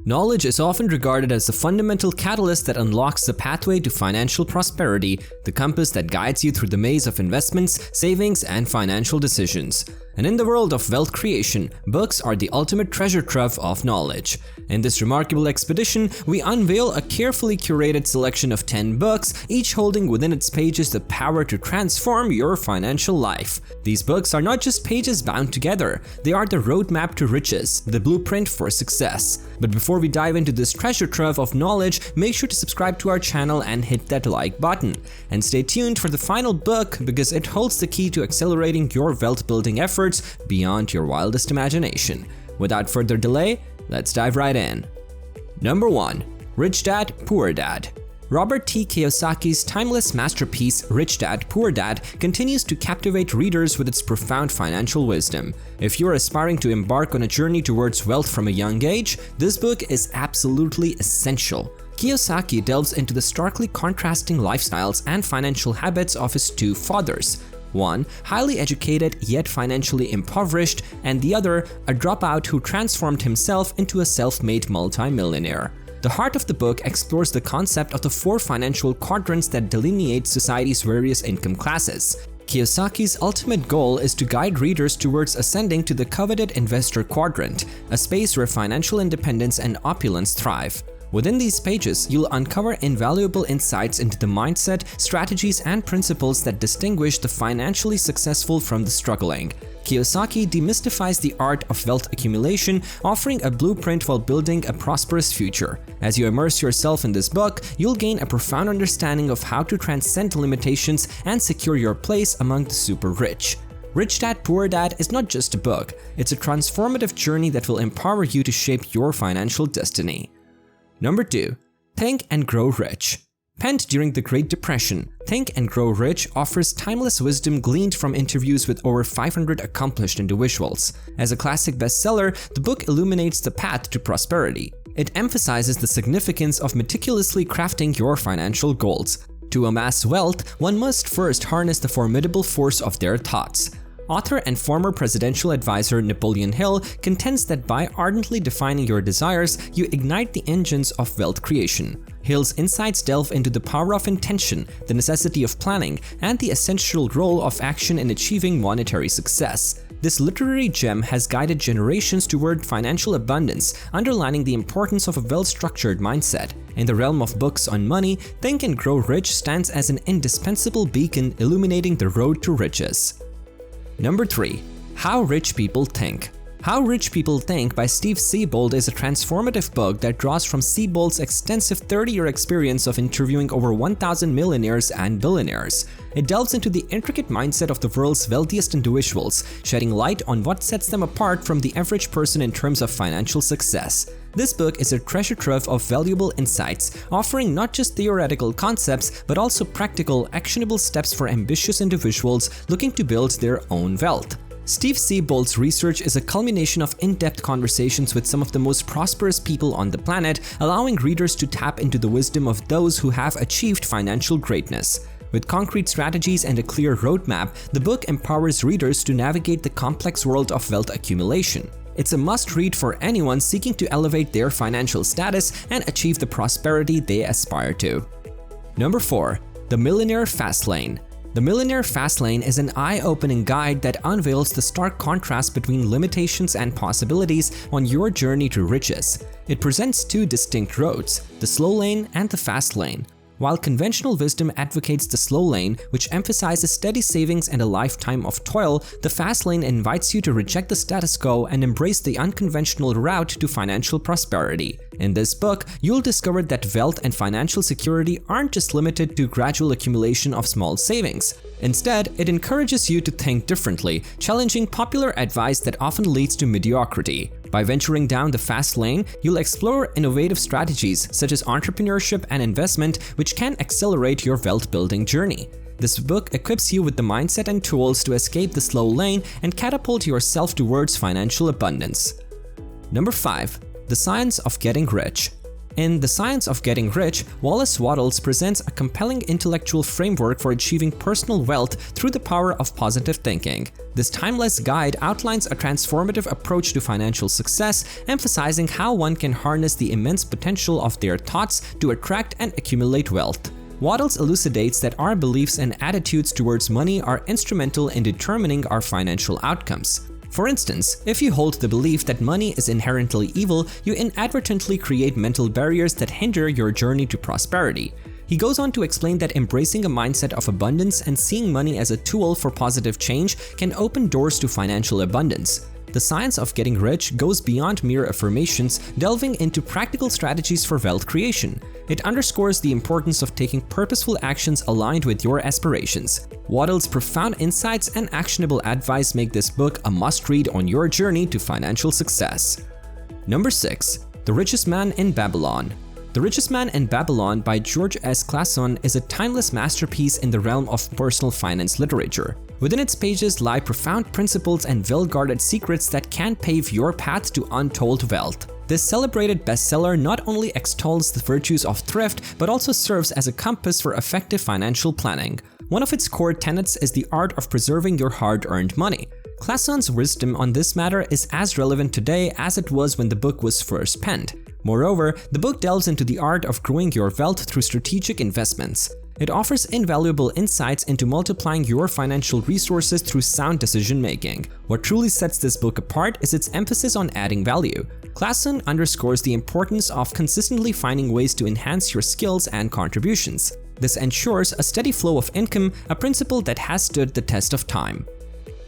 Knowledge is often regarded as the fundamental catalyst that unlocks the pathway to financial prosperity, the compass that guides you through the maze of investments, savings, and financial decisions. And in the world of wealth creation, books are the ultimate treasure trove of knowledge. In this remarkable expedition, we unveil a carefully curated selection of 10 books, each holding within its pages the power to transform your financial life. These books are not just pages bound together, they are the roadmap to riches, the blueprint for success. But before we dive into this treasure trove of knowledge, make sure to subscribe to our channel and hit that like button. And stay tuned for the final book because it holds the key to accelerating your wealth building efforts beyond your wildest imagination. Without further delay, let's dive right in. Number 1. Rich Dad, Poor Dad. Robert T. Kiyosaki's timeless masterpiece, Rich Dad, Poor Dad, continues to captivate readers with its profound financial wisdom. If you're aspiring to embark on a journey towards wealth from a young age, this book is absolutely essential. Kiyosaki delves into the starkly contrasting lifestyles and financial habits of his two fathers. One, highly educated yet financially impoverished, and the other, a dropout who transformed himself into a self-made multi-millionaire. The heart of the book explores the concept of the 4 financial quadrants that delineate society's various income classes. Kiyosaki's ultimate goal is to guide readers towards ascending to the coveted investor quadrant, a space where financial independence and opulence thrive. Within these pages, you'll uncover invaluable insights into the mindset, strategies, and principles that distinguish the financially successful from the struggling. Kiyosaki demystifies the art of wealth accumulation, offering a blueprint while building a prosperous future. As you immerse yourself in this book, you'll gain a profound understanding of how to transcend limitations and secure your place among the super rich. Rich Dad, Poor Dad is not just a book, it's a transformative journey that will empower you to shape your financial destiny. Number 2. Think and Grow Rich. Penned during the Great Depression, Think and Grow Rich offers timeless wisdom gleaned from interviews with over 500 accomplished individuals. As a classic bestseller, the book illuminates the path to prosperity. It emphasizes the significance of meticulously crafting your financial goals. To amass wealth, one must first harness the formidable force of their thoughts. Author and former presidential advisor Napoleon Hill contends that by ardently defining your desires, you ignite the engines of wealth creation. Hill's insights delve into the power of intention, the necessity of planning, and the essential role of action in achieving monetary success. This literary gem has guided generations toward financial abundance, underlining the importance of a well-structured mindset. In the realm of books on money, Think and Grow Rich stands as an indispensable beacon illuminating the road to riches. Number 3. How Rich People Think. How Rich People Think by Steve Siebold is a transformative book that draws from Siebold's extensive 30-year experience of interviewing over 1,000 millionaires and billionaires. It delves into the intricate mindset of the world's wealthiest individuals, shedding light on what sets them apart from the average person in terms of financial success. This book is a treasure trove of valuable insights, offering not just theoretical concepts, but also practical, actionable steps for ambitious individuals looking to build their own wealth. Steve Siebold's research is a culmination of in-depth conversations with some of the most prosperous people on the planet, allowing readers to tap into the wisdom of those who have achieved financial greatness. With concrete strategies and a clear roadmap, the book empowers readers to navigate the complex world of wealth accumulation. It's a must-read for anyone seeking to elevate their financial status and achieve the prosperity they aspire to. Number 4. The Millionaire Fastlane. The Millionaire Fastlane is an eye-opening guide that unveils the stark contrast between limitations and possibilities on your journey to riches. It presents 2 distinct roads, the slow lane and the fast lane. While conventional wisdom advocates the slow lane, which emphasizes steady savings and a lifetime of toil, the fast lane invites you to reject the status quo and embrace the unconventional route to financial prosperity. In this book, you'll discover that wealth and financial security aren't just limited to gradual accumulation of small savings. Instead, it encourages you to think differently, challenging popular advice that often leads to mediocrity. By venturing down the fast lane, you'll explore innovative strategies such as entrepreneurship and investment, which can accelerate your wealth-building journey. This book equips you with the mindset and tools to escape the slow lane and catapult yourself towards financial abundance. Number 5. The Science of Getting Rich. In The Science of Getting Rich, Wallace Wattles presents a compelling intellectual framework for achieving personal wealth through the power of positive thinking. This timeless guide outlines a transformative approach to financial success, emphasizing how one can harness the immense potential of their thoughts to attract and accumulate wealth. Wattles elucidates that our beliefs and attitudes towards money are instrumental in determining our financial outcomes. For instance, if you hold the belief that money is inherently evil, you inadvertently create mental barriers that hinder your journey to prosperity. He goes on to explain that embracing a mindset of abundance and seeing money as a tool for positive change can open doors to financial abundance. The Science of Getting Rich goes beyond mere affirmations, delving into practical strategies for wealth creation. It underscores the importance of taking purposeful actions aligned with your aspirations. Wattles' profound insights and actionable advice make this book a must-read on your journey to financial success. Number 6. The Richest Man in Babylon. The Richest Man in Babylon by George S. Clason is a timeless masterpiece in the realm of personal finance literature. Within its pages lie profound principles and well-guarded secrets that can pave your path to untold wealth. This celebrated bestseller not only extols the virtues of thrift, but also serves as a compass for effective financial planning. One of its core tenets is the art of preserving your hard-earned money. Clason's wisdom on this matter is as relevant today as it was when the book was first penned. Moreover, the book delves into the art of growing your wealth through strategic investments. It offers invaluable insights into multiplying your financial resources through sound decision-making. What truly sets this book apart is its emphasis on adding value. Clason underscores the importance of consistently finding ways to enhance your skills and contributions. This ensures a steady flow of income, a principle that has stood the test of time.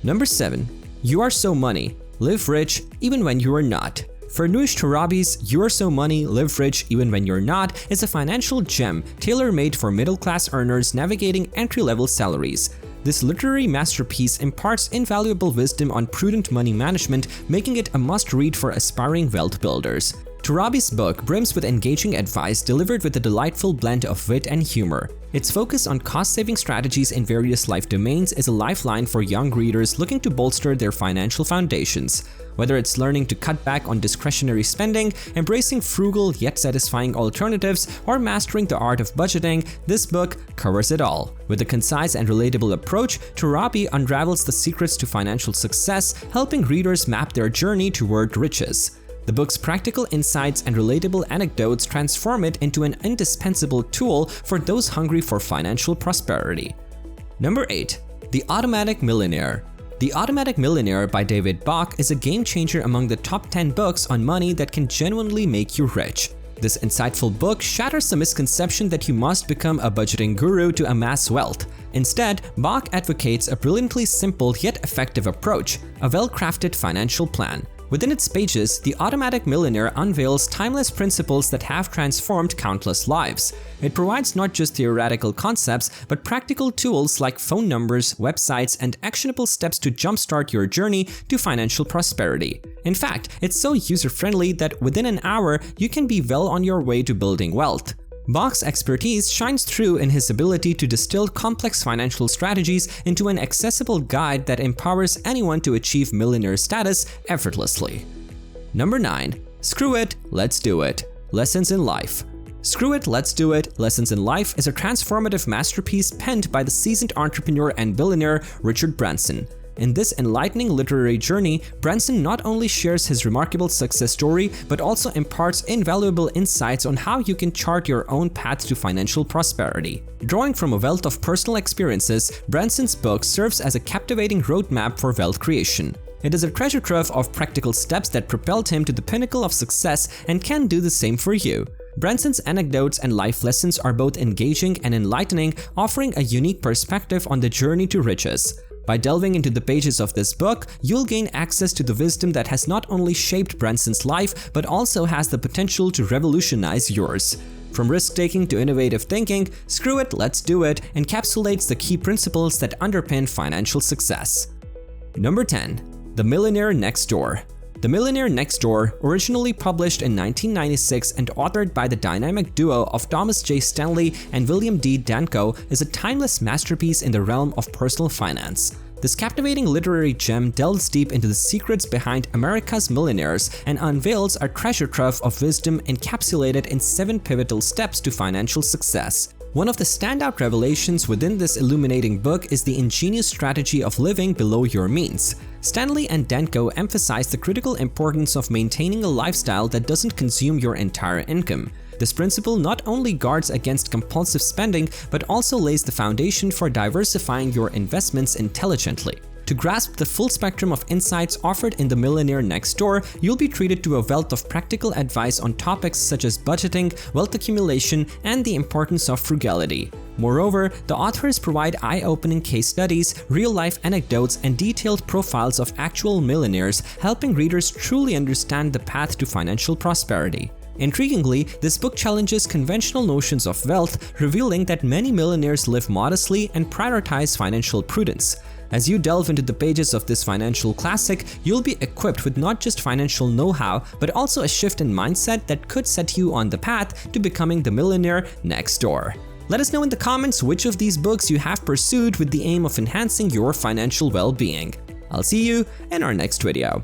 Number 7. You Are So Money. Live rich even when you are not. Farnoosh Torabi's You Are So Money, Live Rich Even When You're Not is a financial gem tailor-made for middle-class earners navigating entry-level salaries. This literary masterpiece imparts invaluable wisdom on prudent money management, making it a must-read for aspiring wealth builders. Torabi's book brims with engaging advice delivered with a delightful blend of wit and humor. Its focus on cost-saving strategies in various life domains is a lifeline for young readers looking to bolster their financial foundations. Whether it's learning to cut back on discretionary spending, embracing frugal yet satisfying alternatives, or mastering the art of budgeting, this book covers it all. With a concise and relatable approach, Torabi unravels the secrets to financial success, helping readers map their journey toward riches. The book's practical insights and relatable anecdotes transform it into an indispensable tool for those hungry for financial prosperity. Number 8. The Automatic Millionaire. The Automatic Millionaire by David Bach is a game-changer among the top 10 books on money that can genuinely make you rich. This insightful book shatters the misconception that you must become a budgeting guru to amass wealth. Instead, Bach advocates a brilliantly simple yet effective approach, a well-crafted financial plan. Within its pages, The Automatic Millionaire unveils timeless principles that have transformed countless lives. It provides not just theoretical concepts, but practical tools like phone numbers, websites, and actionable steps to jumpstart your journey to financial prosperity. In fact, it's so user-friendly that within an hour, you can be well on your way to building wealth. Bach's expertise shines through in his ability to distill complex financial strategies into an accessible guide that empowers anyone to achieve millionaire status effortlessly. Number 9. Screw It, Let's Do It. Lessons in Life. Screw It, Let's Do It, Lessons in Life is a transformative masterpiece penned by the seasoned entrepreneur and billionaire Richard Branson. In this enlightening literary journey, Branson not only shares his remarkable success story, but also imparts invaluable insights on how you can chart your own path to financial prosperity. Drawing from a wealth of personal experiences, Branson's book serves as a captivating roadmap for wealth creation. It is a treasure trove of practical steps that propelled him to the pinnacle of success and can do the same for you. Branson's anecdotes and life lessons are both engaging and enlightening, offering a unique perspective on the journey to riches. By delving into the pages of this book, you'll gain access to the wisdom that has not only shaped Branson's life, but also has the potential to revolutionize yours. From risk-taking to innovative thinking, Screw It, Let's Do It encapsulates the key principles that underpin financial success. Number 10. The Millionaire Next Door. The Millionaire Next Door, originally published in 1996 and authored by the dynamic duo of Thomas J. Stanley and William D. Danko, is a timeless masterpiece in the realm of personal finance. This captivating literary gem delves deep into the secrets behind America's millionaires and unveils a treasure trove of wisdom encapsulated in 7 pivotal steps to financial success. One of the standout revelations within this illuminating book is the ingenious strategy of living below your means. Stanley and Danko emphasize the critical importance of maintaining a lifestyle that doesn't consume your entire income. This principle not only guards against compulsive spending, but also lays the foundation for diversifying your investments intelligently. To grasp the full spectrum of insights offered in The Millionaire Next Door, you'll be treated to a wealth of practical advice on topics such as budgeting, wealth accumulation, and the importance of frugality. Moreover, the authors provide eye-opening case studies, real-life anecdotes, and detailed profiles of actual millionaires, helping readers truly understand the path to financial prosperity. Intriguingly, this book challenges conventional notions of wealth, revealing that many millionaires live modestly and prioritize financial prudence. As you delve into the pages of this financial classic, you'll be equipped with not just financial know-how, but also a shift in mindset that could set you on the path to becoming the millionaire next door. Let us know in the comments which of these books you have pursued with the aim of enhancing your financial well-being. I'll see you in our next video.